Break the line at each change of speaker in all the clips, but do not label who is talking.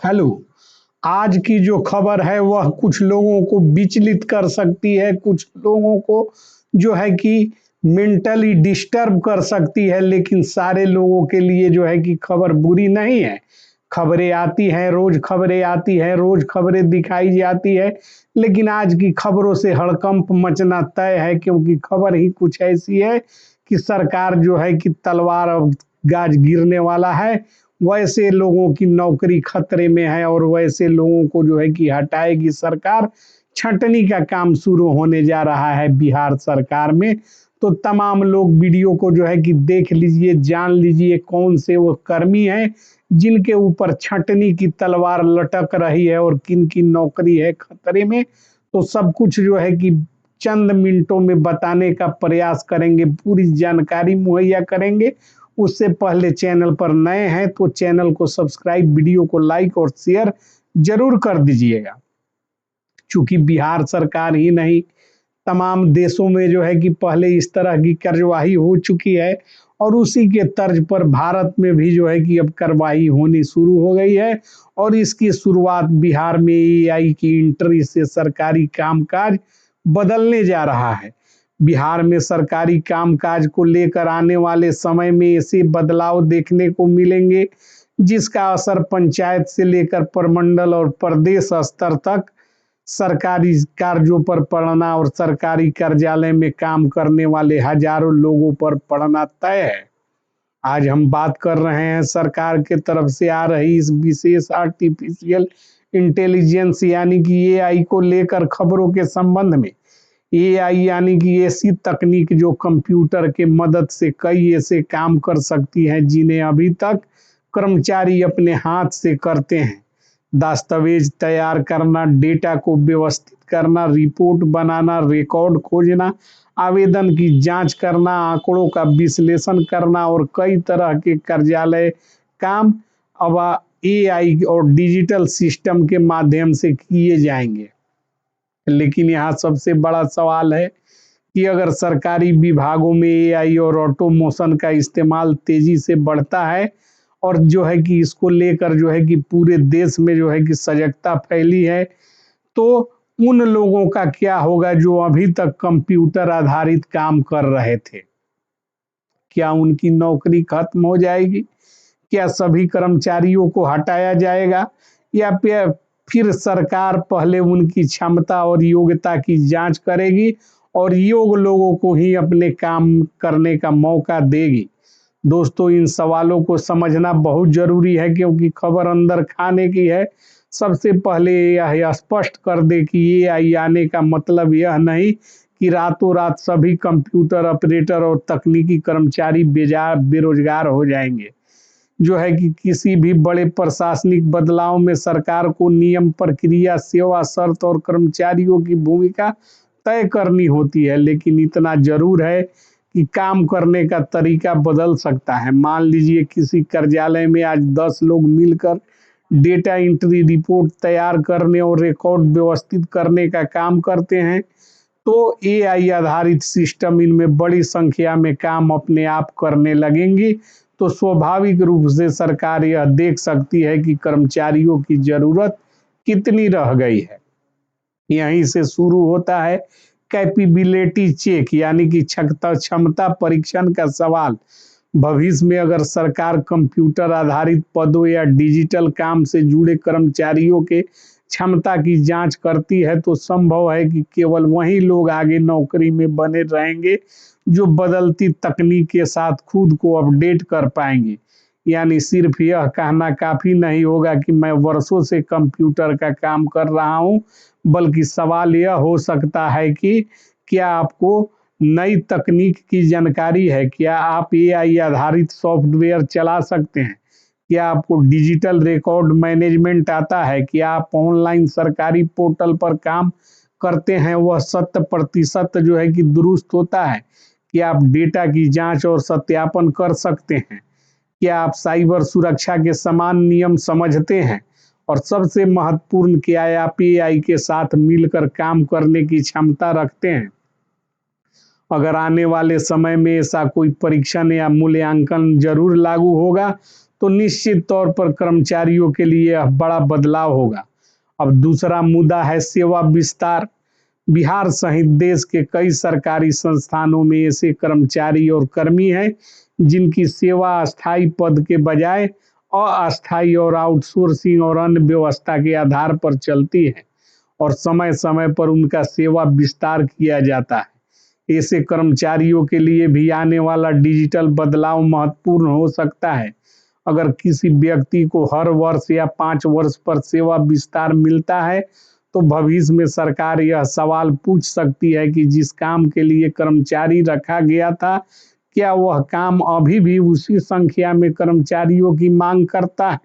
Hello. आज की जो खबर है वह कुछ लोगों को विचलित कर सकती है, कुछ लोगों को जो है कि मेंटली डिस्टर्ब कर सकती है, लेकिन सारे लोगों के लिए जो है कि खबर बुरी नहीं है। खबरें आती हैं, रोज खबरें आती हैं, रोज खबरें दिखाई जाती है, लेकिन आज की खबरों से हड़कंप मचना तय है, क्योंकि खबर ही कुछ ऐसी है कि सरकार जो है कि तलवार अब गाज गिरने वाला है। वैसे लोगों की नौकरी खतरे में है और वैसे लोगों को जो है कि हटाएगी सरकार। छंटनी का काम शुरू होने जा रहा है बिहार सरकार में। तो तमाम लोग वीडियो को जो है कि देख लीजिए, जान लीजिए कौन से वो कर्मी हैं जिनके ऊपर छंटनी की तलवार लटक रही है और किन की नौकरी है खतरे में। तो सब कुछ जो है कि चंद मिनटों में बताने का प्रयास करेंगे, पूरी जानकारी मुहैया करेंगे। उससे पहले चैनल पर नए हैं तो चैनल को सब्सक्राइब, वीडियो को लाइक और शेयर जरूर कर दीजिएगा। चूंकि बिहार सरकार ही नहीं, तमाम देशों में जो है कि पहले इस तरह की कार्यवाही हो चुकी है और उसी के तर्ज पर भारत में भी जो है कि अब कार्रवाई होनी शुरू हो गई है। और इसकी शुरुआत बिहार में एआई की एंट्री से सरकारी कामकाज बदलने जा रहा है। बिहार में सरकारी कामकाज को लेकर आने वाले समय में ऐसे बदलाव देखने को मिलेंगे जिसका असर पंचायत से लेकर प्रमंडल और प्रदेश स्तर तक सरकारी कार्यों पर पड़ना और सरकारी कार्यालय में काम करने वाले हजारों लोगों पर पड़ना तय है। आज हम बात कर रहे हैं सरकार के तरफ से आ रही इस विशेष आर्टिफिशियल इंटेलिजेंस यानी कि एआई को लेकर खबरों के संबंध में। एआई यानी कि ऐसी तकनीक जो कंप्यूटर के मदद से कई ऐसे काम कर सकती है जिन्हें अभी तक कर्मचारी अपने हाथ से करते हैं। दस्तावेज तैयार करना, डेटा को व्यवस्थित करना, रिपोर्ट बनाना, रिकॉर्ड खोजना, आवेदन की जांच करना, आंकड़ों का विश्लेषण करना और कई तरह के कार्यालय काम अब एआई और डिजिटल सिस्टम के माध्यम से किए जाएंगे। लेकिन यहाँ सबसे बड़ा सवाल है कि अगर सरकारी विभागों में एआई और ऑटोमेशन का इस्तेमाल तेजी से बढ़ता है और जो है कि इसको लेकर जो है कि पूरे देश में जो है कि सजगता फैली है, तो उन लोगों का क्या होगा जो अभी तक कंप्यूटर आधारित काम कर रहे थे? क्या उनकी नौकरी खत्म हो जाएगी? क्या सभी कर्मचारियों को हटाया जाएगा या फिर सरकार पहले उनकी क्षमता और योग्यता की जांच करेगी और योग्य लोगों को ही अपने काम करने का मौका देगी? दोस्तों, इन सवालों को समझना बहुत जरूरी है क्योंकि खबर अंदर खाने की है। सबसे पहले यह स्पष्ट कर दे कि एआई आने का मतलब यह नहीं कि रातों रात सभी कंप्यूटर ऑपरेटर और तकनीकी कर्मचारी बेरोजगार हो जाएंगे। जो है कि किसी भी बड़े प्रशासनिक बदलाव में सरकार को नियम, प्रक्रिया, सेवा शर्त और कर्मचारियों की भूमिका तय करनी होती है। लेकिन इतना जरूर है कि काम करने का तरीका बदल सकता है। मान लीजिए किसी कार्यालय में आज 10 लोग मिलकर डेटा एंट्री, रिपोर्ट तैयार करने और रिकॉर्ड व्यवस्थित करने का काम करते हैं, तो एआई आधारित सिस्टम इनमें बड़ी संख्या में काम अपने आप करने लगेंगी। तो स्वाभाविक रूप से सरकार यह देख सकती है कि कर्मचारियों की जरूरत कितनी रह गई है। यहीं से शुरू होता है कैपेबिलिटी चेक यानी कि क्षमता परीक्षण का सवाल। भविष्य में अगर सरकार कंप्यूटर आधारित पदों या डिजिटल काम से जुड़े कर्मचारियों के क्षमता की जांच करती है तो संभव है कि केवल वही लोग आगे नौकरी में बने रहेंगे जो बदलती तकनीक के साथ खुद को अपडेट कर पाएंगे। यानी सिर्फ यह कहना काफी नहीं होगा कि मैं वर्षों से कंप्यूटर का काम कर रहा हूं, बल्कि सवाल यह हो सकता है कि क्या आपको नई तकनीक की जानकारी है? क्या आप एआई आधारित सॉफ्टवेयर चला सकते हैं? क्या आपको डिजिटल रिकॉर्ड मैनेजमेंट आता है? क्या आप ऑनलाइन सरकारी पोर्टल पर काम करते हैं, वह 100% जो है कि दुरुस्त होता है? क्या आप डेटा की जांच और सत्यापन कर सकते हैं? क्या आप साइबर सुरक्षा के समान नियम समझते हैं? और सबसे महत्वपूर्ण, क्या आप एआई के साथ मिलकर काम करने की क्षमता रखते हैं? अगर आने वाले समय में ऐसा कोई परीक्षण या मूल्यांकन जरूर लागू होगा तो निश्चित तौर पर कर्मचारियों के लिए यह बड़ा बदलाव होगा। अब दूसरा मुद्दा है सेवा विस्तार। बिहार सहित देश के कई सरकारी संस्थानों में ऐसे कर्मचारी और कर्मी हैं जिनकी सेवा अस्थायी पद के बजाय अस्थायी और आउटसोर्सिंग और अन्य व्यवस्था के आधार पर चलती है और समय समय पर उनका सेवा विस्तार किया जाता है। ऐसे कर्मचारियों के लिए भी आने वाला डिजिटल बदलाव महत्वपूर्ण हो सकता है। अगर किसी व्यक्ति को हर वर्ष या 5 वर्ष पर सेवा विस्तार मिलता है तो भविष्य में सरकार यह सवाल पूछ सकती है कि जिस काम के लिए कर्मचारी रखा गया था, क्या वह काम अभी भी उसी संख्या में कर्मचारियों की मांग करता है।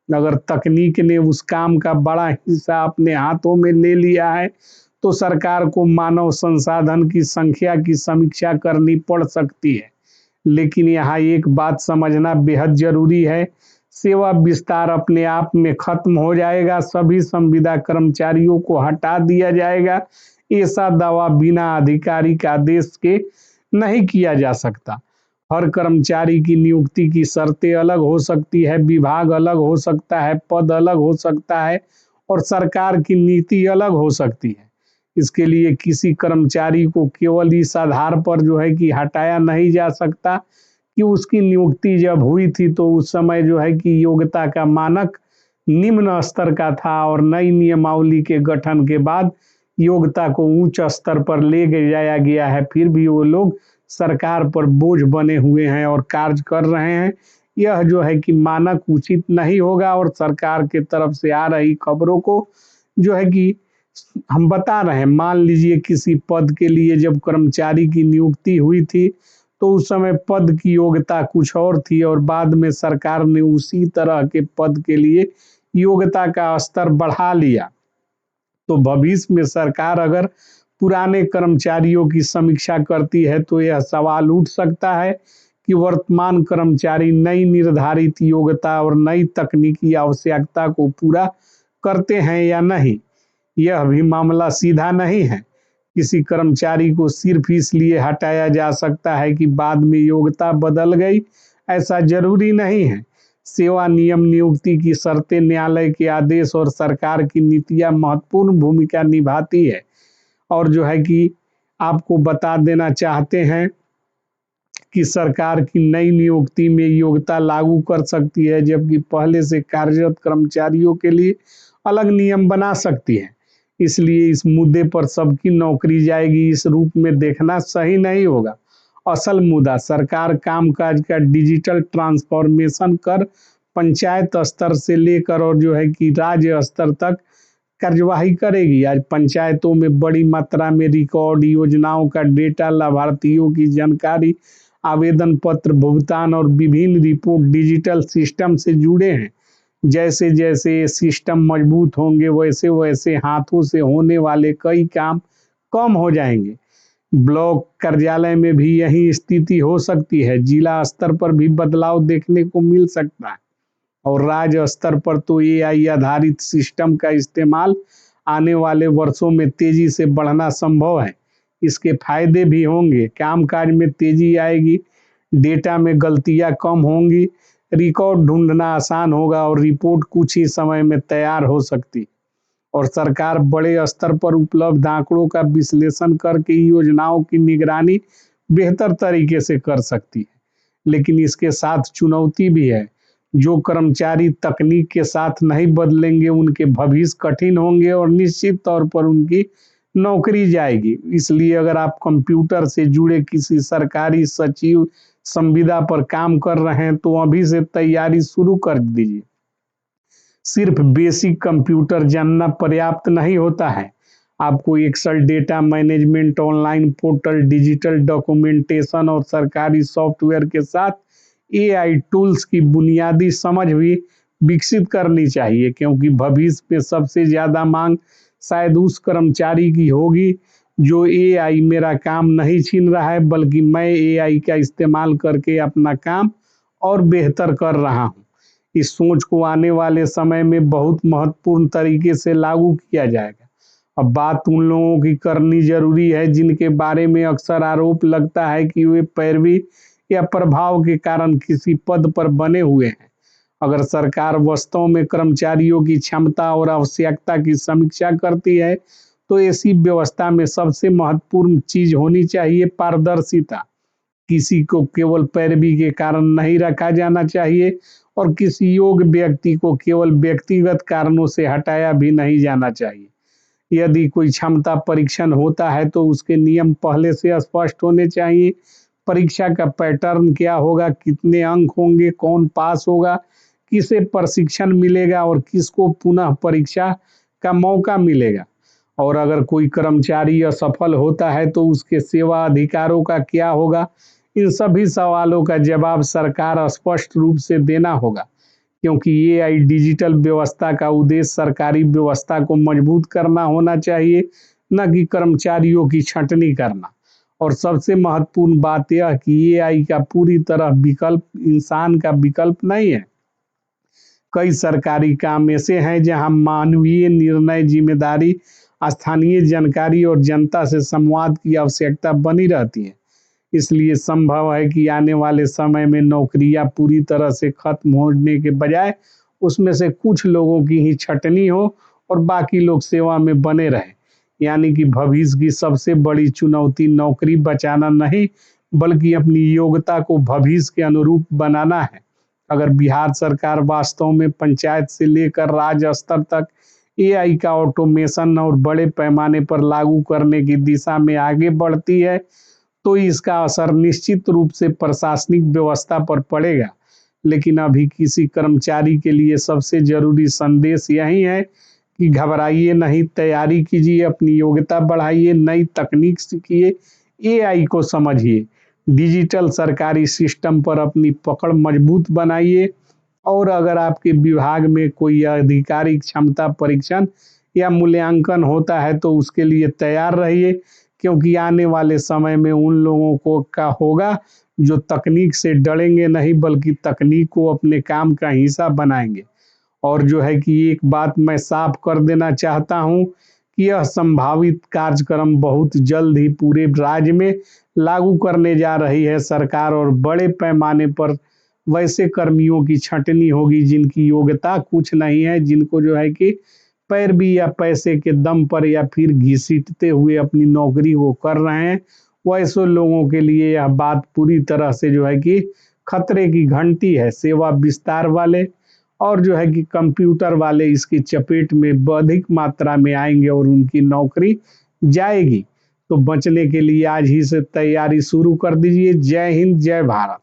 अगर तकनीक ने उस काम का बड़ा हिस्सा अपने हाथों में ले लिया है तो सरकार को मानव संसाधन की संख्या की समीक्षा करनी पड़ सकती है। लेकिन यहाँ एक बात समझना बेहद जरूरी है, सेवा विस्तार अपने आप में खत्म हो जाएगा, सभी संविदा कर्मचारियों को हटा दिया जाएगा, ऐसा दावा बिना आधिकारिक आदेश के नहीं किया जा सकता। हर कर्मचारी की नियुक्ति की शर्तें अलग हो सकती है, विभाग अलग हो सकता है, पद अलग हो सकता है और सरकार की नीति अलग हो सकती है। इसके लिए किसी कर्मचारी को केवल इस आधार पर कि हटाया नहीं जा सकता कि उसकी नियुक्ति जब हुई थी तो उस समय कि योग्यता का मानक निम्न स्तर का था और नई नियमावली के गठन के बाद योग्यता को उच्च स्तर पर ले जाया गया है, फिर भी वो लोग सरकार पर बोझ बने हुए हैं और कार्य कर रहे हैं। यह कि मानक उचित नहीं होगा और सरकार के तरफ से आ रही खबरों को कि हम बता रहे हैं। मान लीजिए किसी पद के लिए जब कर्मचारी की नियुक्ति हुई थी तो उस समय पद की योग्यता कुछ और थी और बाद में सरकार ने उसी तरह के पद के लिए योग्यता का स्तर बढ़ा लिया। तो भविष्य में सरकार अगर पुराने कर्मचारियों की समीक्षा करती है तो यह सवाल उठ सकता है कि वर्तमान कर्मचारी नई निर्धारित योग्यता और नई तकनीकी आवश्यकता को पूरा करते हैं या नहीं। यह भी मामला सीधा नहीं है। किसी कर्मचारी को सिर्फ इसलिए हटाया जा सकता है कि बाद में योग्यता बदल गई, ऐसा जरूरी नहीं है। सेवा नियम, नियुक्ति की शर्तें, न्यायालय के आदेश और सरकार की नीतियां महत्वपूर्ण भूमिका निभाती है। और कि आपको बता देना चाहते हैं कि सरकार की नई नियुक्ति में योग्यता लागू कर सकती है, जबकि पहले से कार्यरत कर्मचारियों के लिए अलग नियम बना सकती है। इसलिए इस मुद्दे पर सबकी नौकरी जाएगी इस रूप में देखना सही नहीं होगा। असल मुद्दा सरकार कामकाज का डिजिटल ट्रांसफॉर्मेशन कर पंचायत स्तर से लेकर और कि राज्य स्तर तक कार्यवाही करेगी। आज पंचायतों में बड़ी मात्रा में रिकॉर्ड, योजनाओं का डेटा, लाभार्थियों की जानकारी, आवेदन पत्र, भुगतान और विभिन्न रिपोर्ट डिजिटल सिस्टम से जुड़े हैं। जैसे जैसे ये सिस्टम मजबूत होंगे वैसे वैसे हाथों से होने वाले कई काम कम हो जाएंगे। ब्लॉक कार्यालय में भी यही स्थिति हो सकती है। जिला स्तर पर भी बदलाव देखने को मिल सकता है और राज्य स्तर पर तो एआई आधारित सिस्टम का इस्तेमाल आने वाले वर्षों में तेजी से बढ़ना संभव है। इसके फायदे भी होंगे, कामकाज में तेजी आएगी, डेटा में गलतियां कम होंगी, रिकॉर्ड ढूंढना आसान होगा और रिपोर्ट कुछ ही समय में तैयार हो सकती और सरकार बड़े स्तर पर उपलब्ध आंकड़ों का विश्लेषण करके योजनाओं की निगरानी बेहतर तरीके से कर सकती है। लेकिन इसके साथ चुनौती भी है। जो कर्मचारी तकनीक के साथ नहीं बदलेंगे उनके भविष्य कठिन होंगे और निश्चित तौर पर उनकी नौकरी जाएगी। इसलिए अगर आप कंप्यूटर से जुड़े किसी सरकारी सचिव संविदा पर काम कर रहे हैं तो अभी से तैयारी शुरू कर दीजिए। सिर्फ बेसिक कंप्यूटर जानना पर्याप्त नहीं होता है। आपको Excel, data management, online portal, digital documentation और सरकारी सॉफ्टवेयर के साथ एआई टूल्स की बुनियादी समझ भी विकसित करनी चाहिए, क्योंकि भविष्य में सबसे ज्यादा मांग शायद उस कर्मचारी की होगी जो एआई मेरा काम नहीं छीन रहा है बल्कि मैं एआई का इस्तेमाल करके अपना काम और बेहतर कर रहा हूँ। इस सोच को आने वाले समय में बहुत महत्वपूर्ण तरीके से लागू किया जाएगा। अब बात उन लोगों की करनी जरूरी है जिनके बारे में अक्सर आरोप लगता है कि वे पैरवी या प्रभाव के कारण किसी पद पर बने हुए हैं। अगर सरकार वास्तव में कर्मचारियों की क्षमता और आवश्यकता की समीक्षा करती है तो ऐसी व्यवस्था में सबसे महत्वपूर्ण चीज होनी चाहिए पारदर्शिता। किसी को केवल पैरवी के कारण नहीं रखा जाना चाहिए और किसी योग्य व्यक्ति को केवल व्यक्तिगत कारणों से हटाया भी नहीं जाना चाहिए। यदि कोई क्षमता परीक्षण होता है तो उसके नियम पहले से स्पष्ट होने चाहिए। परीक्षा का पैटर्न क्या होगा, कितने अंक होंगे, कौन पास होगा, किसे प्रशिक्षण मिलेगा और किसको पुनः परीक्षा का मौका मिलेगा। और अगर कोई कर्मचारी असफल होता है तो उसके सेवा अधिकारों का क्या होगा। इन सभी सवालों का जवाब सरकार स्पष्ट रूप से देना होगा, क्योंकि एआई डिजिटल व्यवस्था का उद्देश्य सरकारी व्यवस्था को मजबूत करना होना चाहिए, न कि कर्मचारियों की छंटनी करना। और सबसे महत्वपूर्ण बात यह कि एआई का पूरी तरह विकल्प इंसान का विकल्प नहीं है। कई सरकारी काम ऐसे हैं जहां मानवीय निर्णय, जिम्मेदारी, स्थानीय जानकारी और जनता से संवाद की आवश्यकता बनी रहती है। इसलिए संभव है कि आने वाले समय में नौकरियां पूरी तरह से खत्म होने के बजाय उसमें से कुछ लोगों की ही छटनी हो और बाकी लोग सेवा में बने रहें। यानी कि भविष्य की सबसे बड़ी चुनौती नौकरी बचाना नहीं, बल्कि अपनी योग्यता को भविष्य के अनुरूप बनाना है। अगर बिहार सरकार वास्तव में पंचायत से लेकर राज्य स्तर तक एआई का ऑटोमेशन और बड़े पैमाने पर लागू करने की दिशा में आगे बढ़ती है तो इसका असर निश्चित रूप से प्रशासनिक व्यवस्था पर पड़ेगा। लेकिन अभी किसी कर्मचारी के लिए सबसे जरूरी संदेश यही है कि घबराइए नहीं, तैयारी कीजिए, अपनी योग्यता बढ़ाइए, नई तकनीक सीखिए, एआई को समझिए, डिजिटल सरकारी सिस्टम पर अपनी पकड़ मजबूत बनाइए। और अगर आपके विभाग में कोई आधिकारिक क्षमता परीक्षण या मूल्यांकन होता है तो उसके लिए तैयार रहिए, क्योंकि आने वाले समय में उन लोगों को का होगा जो तकनीक से डरेंगे नहीं, बल्कि तकनीक को अपने काम का हिस्सा बनाएंगे। और जो है कि एक बात मैं साफ कर देना चाहता हूं कि यह संभावित कार्यक्रम बहुत जल्द ही पूरे राज्य में लागू करने जा रही है सरकार, और बड़े पैमाने पर वैसे कर्मियों की छंटनी होगी जिनकी योग्यता कुछ नहीं है, जिनको जो है कि पैरवी या पैसे के दम पर या फिर घसीटते हुए अपनी नौकरी को कर रहे हैं। वैसे लोगों के लिए यह बात पूरी तरह से जो है कि खतरे की घंटी है। सेवा विस्तार वाले और जो है कि कंप्यूटर वाले इसकी चपेट में अधिक मात्रा में आएंगे और उनकी नौकरी जाएगी। तो बचने के लिए आज ही से तैयारी शुरू कर दीजिए। जय हिंद, जय भारत।